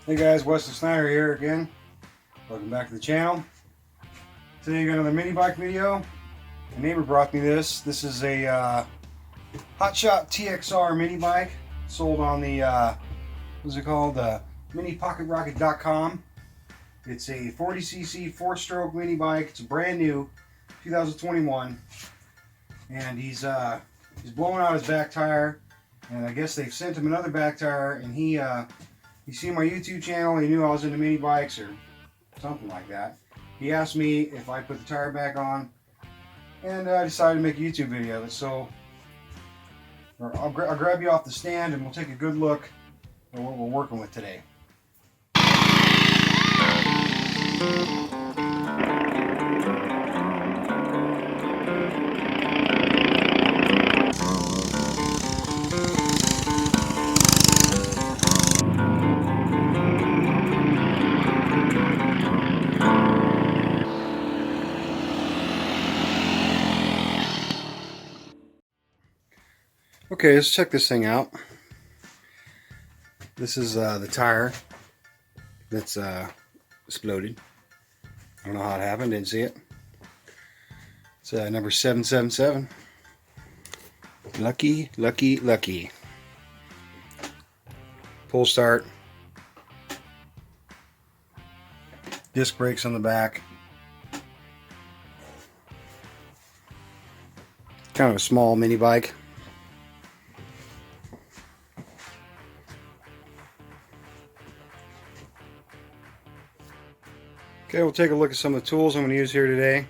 Hey guys, Wesley Snyder here again. Welcome back to the channel. Today we got another mini bike video. My neighbor brought me this. This is a HOTSHOT TFR mini bike sold on the what's it called? MiniPocketRocket.com. It's a 40cc 4-stroke mini bike. It's a brand new 2021, and he's blowing out his back tire. And I guess they've sent him another back tire, and he seen my YouTube channel. He knew I was into mini bikes or something like that. He asked me if I put the tire back on, and I decided to make a YouTube video of it. So I'll grab you off the stand, and we'll take a good look at what we're working with today. Okay, let's check this thing out. This is the tire that's exploded. I don't know how it happened, didn't see it. It's number 777. Lucky, lucky, lucky. Pull start. Disc brakes on the back. Kind of a small mini bike. Okay, we'll take a look at some of the tools I'm going to use here today.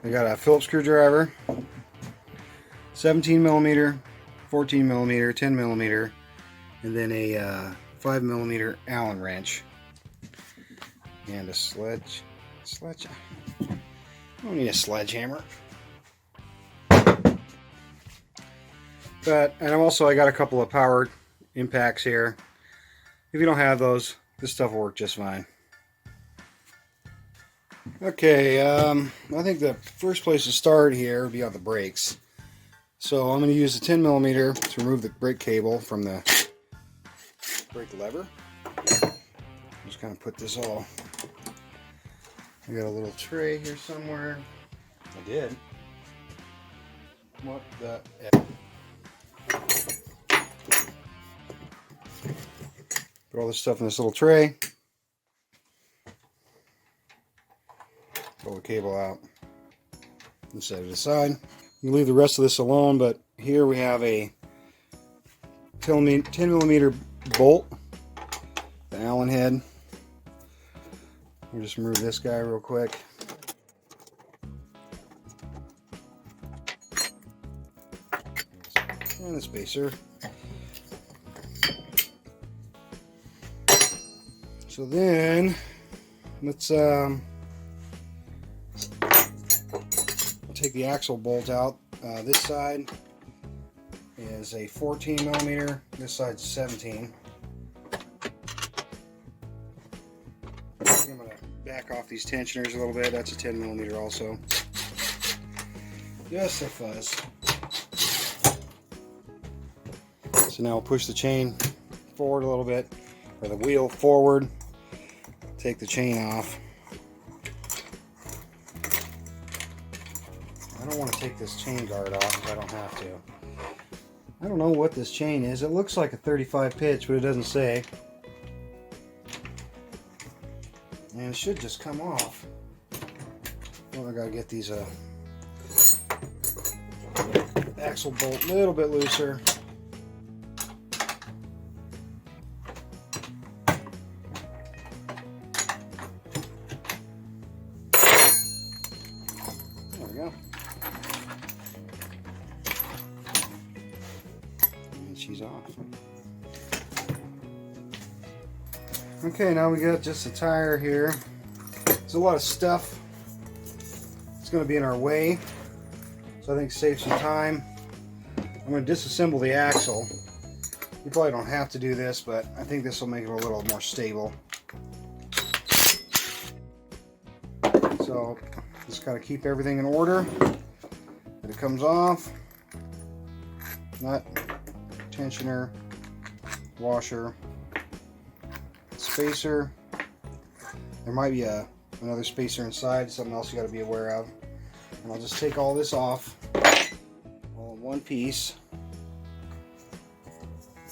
I got a Phillips screwdriver, 17mm, 14mm, 10mm, and then a 5mm Allen wrench, and a sledge. I don't need a sledgehammer. And I got a couple of powered impacts here. If you don't have those, this stuff will work just fine. Okay, I think the first place to start here would be on the brakes. So I'm going to use a 10mm to remove the brake cable from the brake lever. Just kind of put this all. I got a little tray here somewhere. I did. What the F? Put all this stuff in this little tray. Pull the cable out and set it aside. You leave the rest of this alone, but here we have a 10mm bolt, the Allen head. We'll just remove this guy real quick. And the spacer. So then, let's take the axle bolt out. This side is a 14mm, this side's 17. I'm going to back off these tensioners a little bit. That's a 10mm also. Just a fuzz. So now we'll push the chain forward a little bit, or the wheel forward. Take the chain off. I don't want to take this chain guard off if I don't have to. I don't know what this chain is. It looks like a 35 pitch, but it doesn't say. And it should just come off. Well, I gotta get these axle bolt a little bit looser. There we go. And she's off. Okay, now we got just a tire here. There's a lot of stuff that's going to be in our way, so I think save some time. I'm going to disassemble the axle. You probably don't have to do this, but I think this will make it a little more stable. So just got to keep everything in order. When it comes off, nut, tensioner, washer, spacer. There might be another spacer inside, something else you got to be aware of. And I'll just take all this off all in one piece.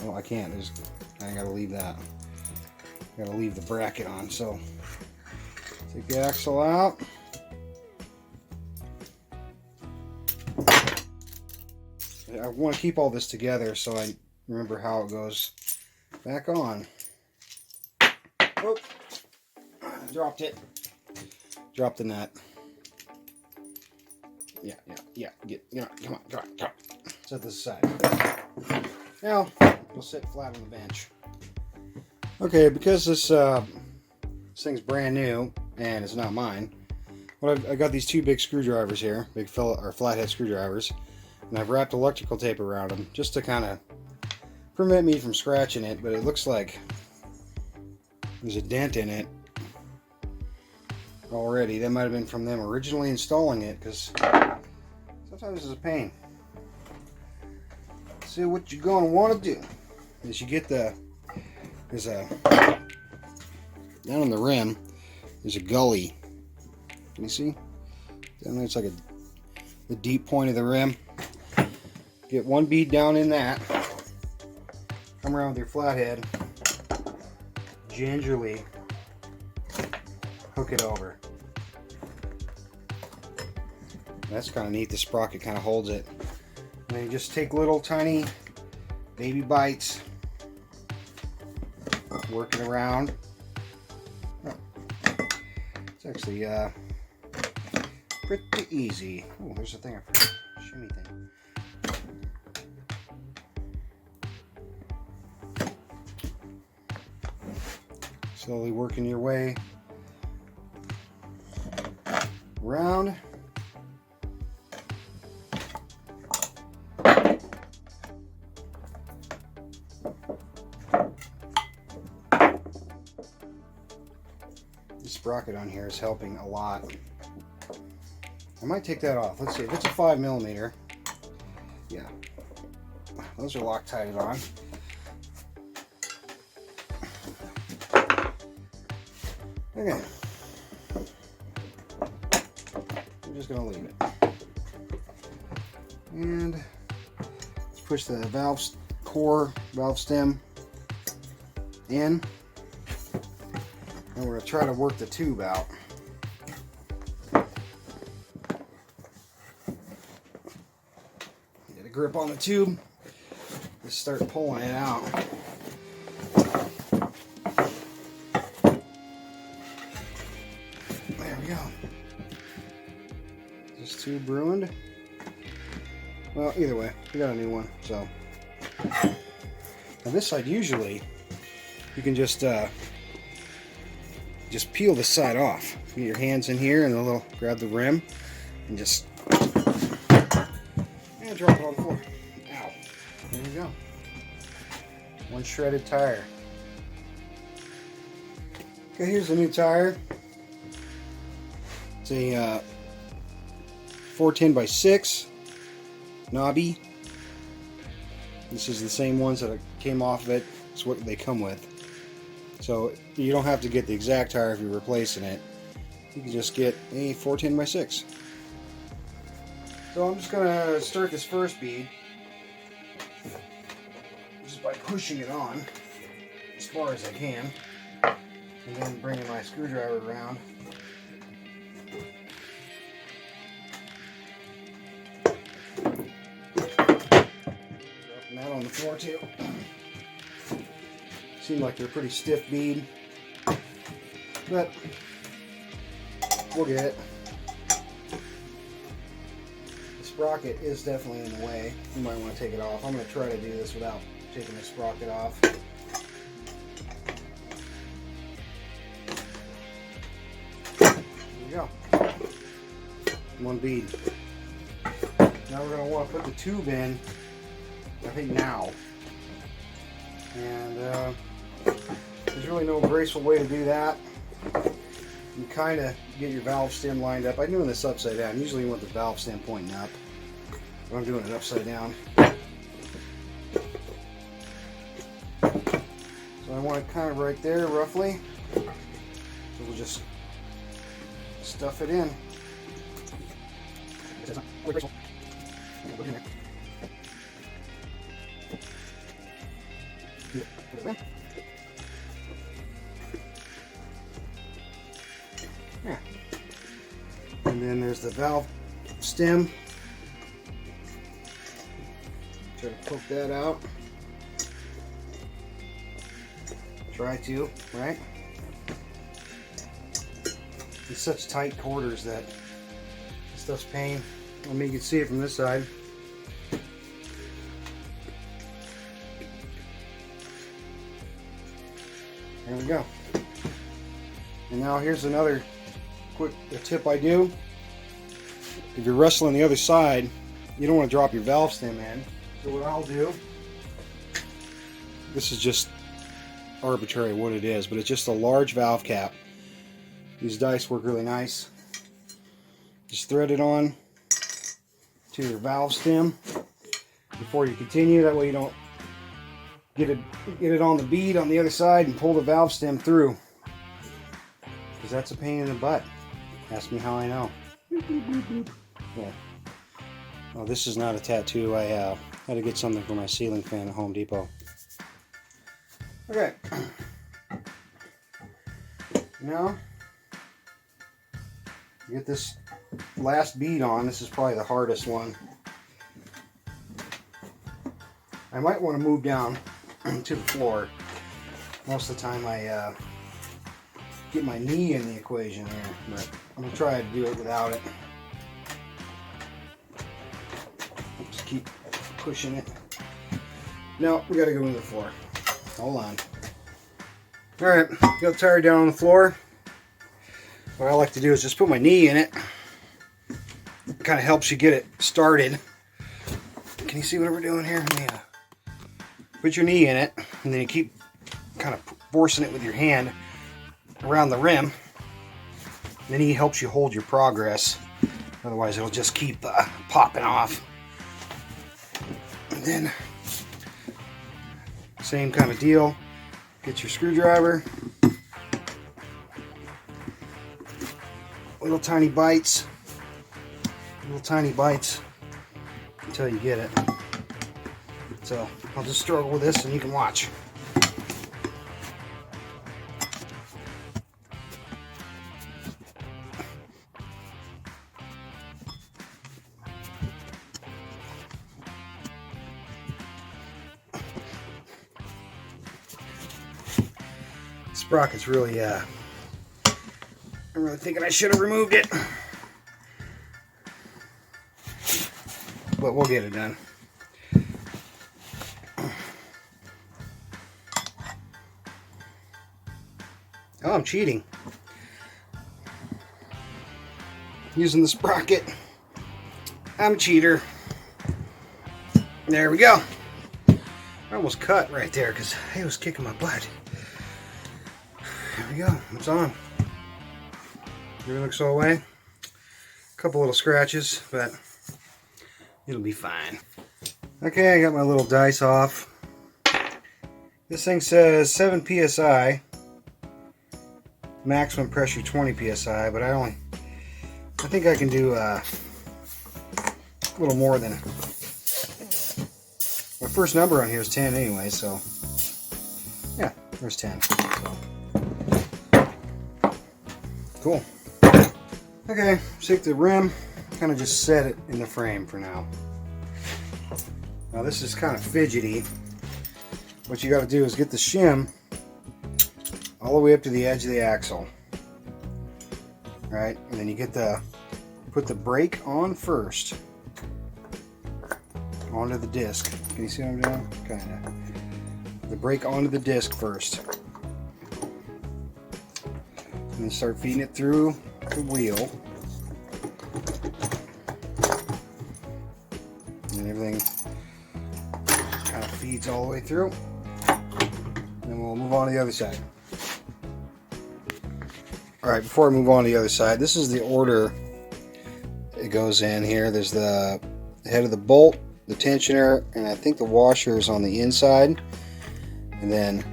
Oh, I can't. I got to leave that. Got to leave the bracket on. So take the axle out. I want to keep all this together so I remember how it goes back on. Oh, dropped it. Dropped the nut. Yeah. Come on. Set this aside. Now, we'll sit flat on the bench. Okay, because this thing's brand new and it's not mine, I got these two big screwdrivers here, big flathead screwdrivers, and I've wrapped electrical tape around them just to kind of prevent me from scratching it, but it looks like there's a dent in it already. That might have been from them originally installing it, because sometimes it's a pain. See, what you're going to want to do is you get there's a, down on the rim, there's a gully. Can you see? Down there, it's like the deep point of the rim. Get one bead down in that. Come around with your flathead. Gingerly hook it over. That's kind of neat. The sprocket kind of holds it. And then you just take little tiny baby bites. Work it around. Oh, it's actually pretty easy. Oh, there's a thing I forgot. Shimmy thing. Slowly working your way around. This sprocket on here is helping a lot. I might take that off. Let's see if it's a 5mm. Yeah, those are Loctited on. Okay, I'm just gonna leave it, and let's push the valve stem in, and we're gonna try to work the tube out. Get a grip on the tube. Just start pulling it out. Tube ruined. Well, either way, we got a new one. So now this side, usually you can just peel the side off. Get your hands in here and grab the rim and just drop it on the floor. Ow! There you go. One shredded tire. Okay, here's the new tire. It's a 410x6 knobby. This is the same ones that came off of it. It's what they come with. So you don't have to get the exact tire if you're replacing it. You can just get a 410x6. So I'm just going to start this first bead just by pushing it on as far as I can, and then bringing my screwdriver around. That on the floor too. Seem like they're pretty stiff bead, but we'll get it. The sprocket is definitely in the way. You might want to take it off. I'm going to try to do this without taking the sprocket off. There we go. One bead. Now we're going to want to put the tube in, I think now. And there's really no graceful way to do that. You kind of get your valve stem lined up. I'm doing this upside down. Usually you want the valve stem pointing up, but I'm doing it upside down. So So I want it kind of right there, roughly. So we'll just stuff it in. Yeah. And then there's the valve stem. Try to poke that out. Try to, right? It's such tight quarters that this stuff's pain. I mean, you can see it from this side. There we go. And now here's another quick tip I do. If you're wrestling the other side, you don't want to drop your valve stem in. So what I'll do, this is just arbitrary what it is, but it's just a large valve cap. These dice work really nice. Just thread it on to your valve stem before you continue. That way you don't get it on the bead on the other side and pull the valve stem through, because that's a pain in the butt. Ask me how I know. Yeah. Oh, this is not a tattoo. I had to get something for my ceiling fan at Home Depot. Okay. Now, get this last bead on. This is probably the hardest one. I might want to move down to the floor. Most of the time I get my knee in the equation here, but I'm going to try to do it without it. Just keep pushing it. No, we got to go to the floor. Hold on. Alright, got the tire down on the floor. What I like to do is just put my knee in it. It kind of helps you get it started. Can you see what we're doing here? Yeah. Put your knee in it, and then you keep kind of forcing it with your hand around the rim. And then he helps you hold your progress. Otherwise, it'll just keep popping off. And then, same kind of deal. Get your screwdriver. Little tiny bites. Little tiny bites until you get it. So I'll just struggle with this and you can watch. Sprocket's really, I'm really thinking I should have removed it. But we'll get it done. Oh, I'm cheating. Using the sprocket. I'm a cheater. There we go. I almost cut right there because he was kicking my butt. There we go. It's on. Everything looks all away. A couple little scratches, but it'll be fine. Okay, I got my little dice off. This thing says 7 psi. Maximum pressure 20 psi, but I think I can do a little more than. My first number on here is 10 anyway, so yeah, there's 10. So. Cool. Okay, take the rim, kind of just set it in the frame for now. Now this is kind of fidgety. What you got to do is get the shim all the way up to the edge of the axle, right? And then you put the brake on first onto the disc. Can you see what I'm doing? Kind of. The brake onto the disc first, and then start feeding it through the wheel, and everything kind of feeds all the way through. And then we'll move on to the other side. Alright, before I move on to the other side, this is the order it goes in here. There's the head of the bolt, the tensioner, and I think the washer is on the inside. And then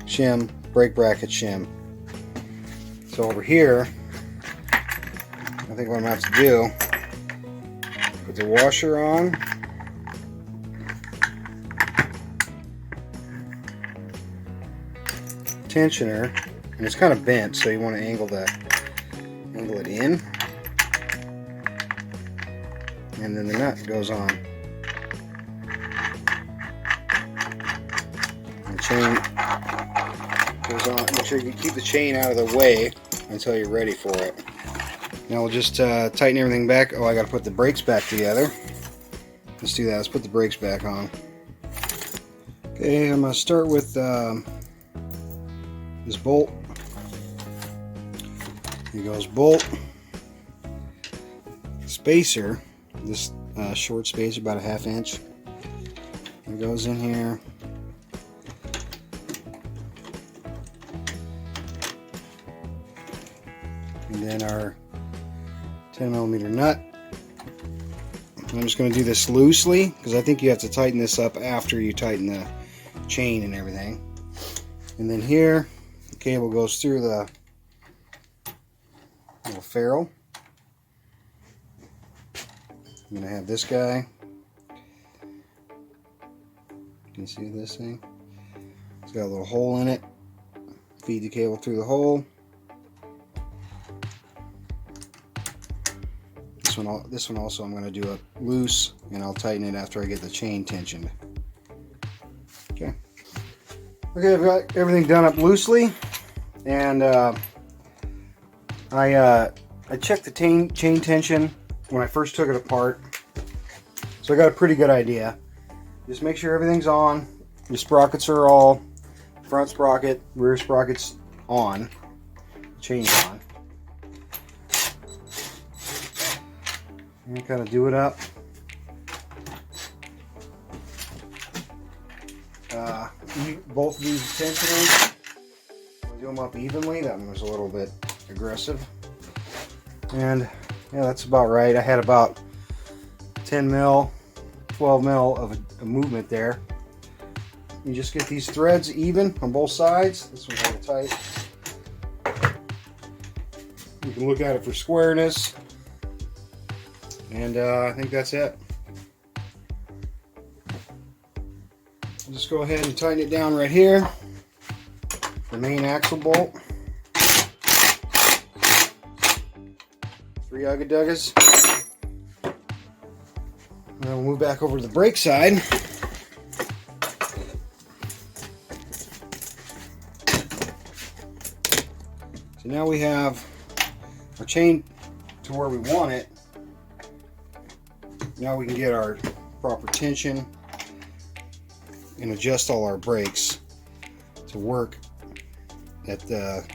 shim, brake bracket shim. So over here, I think what I'm going to have to do, put the washer on, tensioner, and it's kind of bent, so you want to angle it in, and then the nut goes on. And the chain goes on. Make sure you keep the chain out of the way until you're ready for it. Now we'll just tighten everything back. Oh, I got to put the brakes back together. Let's do that. Let's put the brakes back on. Okay, I'm going to start with this bolt. Here goes bolt. Spacer, this short spacer, about a 1/2 inch. It goes in here. And then our 10mm nut. I'm just going to do this loosely because I think you have to tighten this up after you tighten the chain and everything. And then here, the cable goes through the little ferrule. I'm going to have this guy. You can see this thing. It's got a little hole in it. Feed the cable through the hole. This one also I'm going to do it loose, and I'll tighten it after I get the chain tensioned. Okay. Okay, I've got everything done up loosely, and I checked the chain tension when I first took it apart, so I got a pretty good idea. Just make sure everything's on. Your sprockets are all front sprocket, rear sprockets on, chain's on. And kind of do it up. Both of these tensioners, I'll do them up evenly. That one was a little bit aggressive. And yeah, that's about right. I had about 10 mil, 12 mil of a movement there. You just get these threads even on both sides. This one's a little tight. You can look at it for squareness. And I think that's it. I'll just go ahead and tighten it down right here. The main axle bolt. 3 ugga-duggas. And then we'll move back over to the brake side. So now we have our chain to where we want it. Now we can get our proper tension and adjust all our brakes to work at the.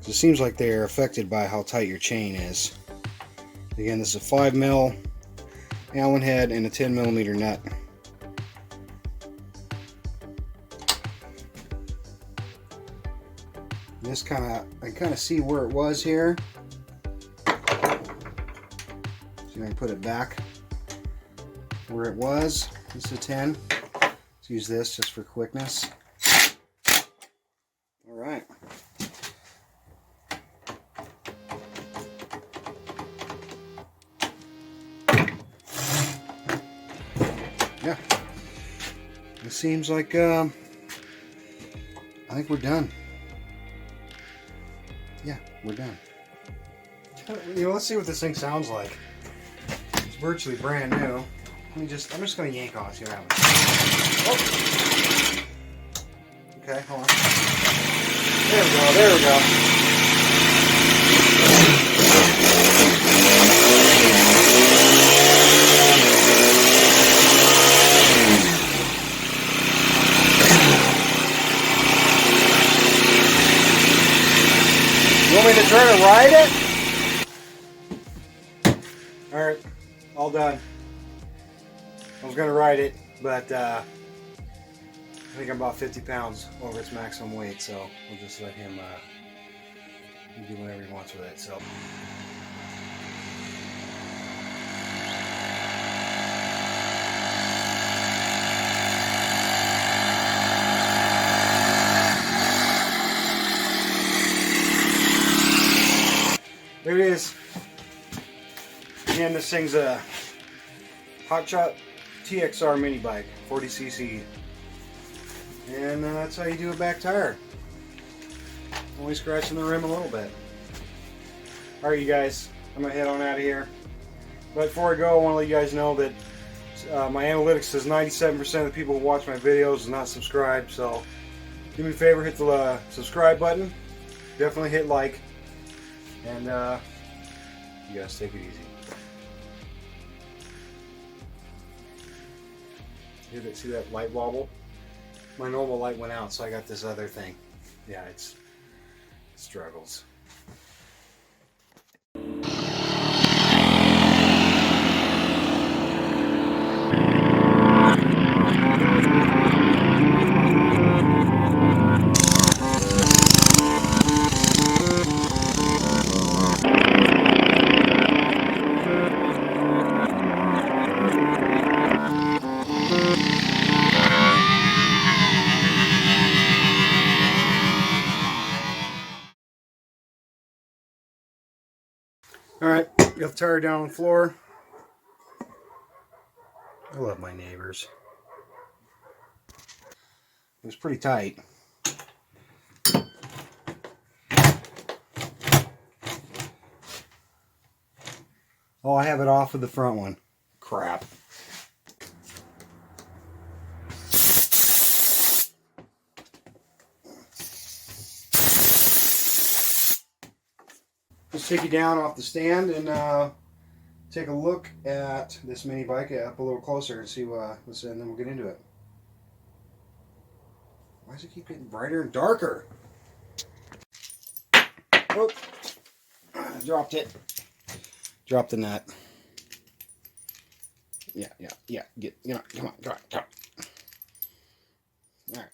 It seems like they're affected by how tight your chain is. Again, this is a 5 mil Allen head and a 10mm nut. This I kind of see where it was here. So I can put it back where it was. This is a 10. Let's use this just for quickness. All right. Yeah. It seems like I think we're done. Yeah, we're done. You know, let's see what this thing sounds like. It's virtually brand new. I'm just gonna yank on it, see what happens. Oh. Okay, hold on. There we go, there we go. You want me to try to ride it? Alright, all done. I was going to ride it, but I think I'm about 50 pounds over its maximum weight, so we'll just let him do whatever he wants with it. So. there it is. Again, this thing's a HOTSHOT TFR mini bike, 40cc. And that's how you do a back tire. Only scratching the rim a little bit. Alright, you guys, I'm going to head on out of here. But before I go, I want to let you guys know that my analytics says 97% of the people who watch my videos is not subscribed. So do me a favor, hit the subscribe button. Definitely hit like. And you guys take it easy. See that light wobble? My normal light went out, so I got this other thing. Yeah, it struggles. Alright, got the tire down on the floor. I love my neighbors. It was pretty tight. Oh, I have it off of the front one. Crap. Let's take you down off the stand and take a look at this mini bike up a little closer and see what's in, and then we'll get into it. Why does it keep getting brighter and darker? Whoop. Dropped it. Dropped the nut. Yeah. Come on. All right.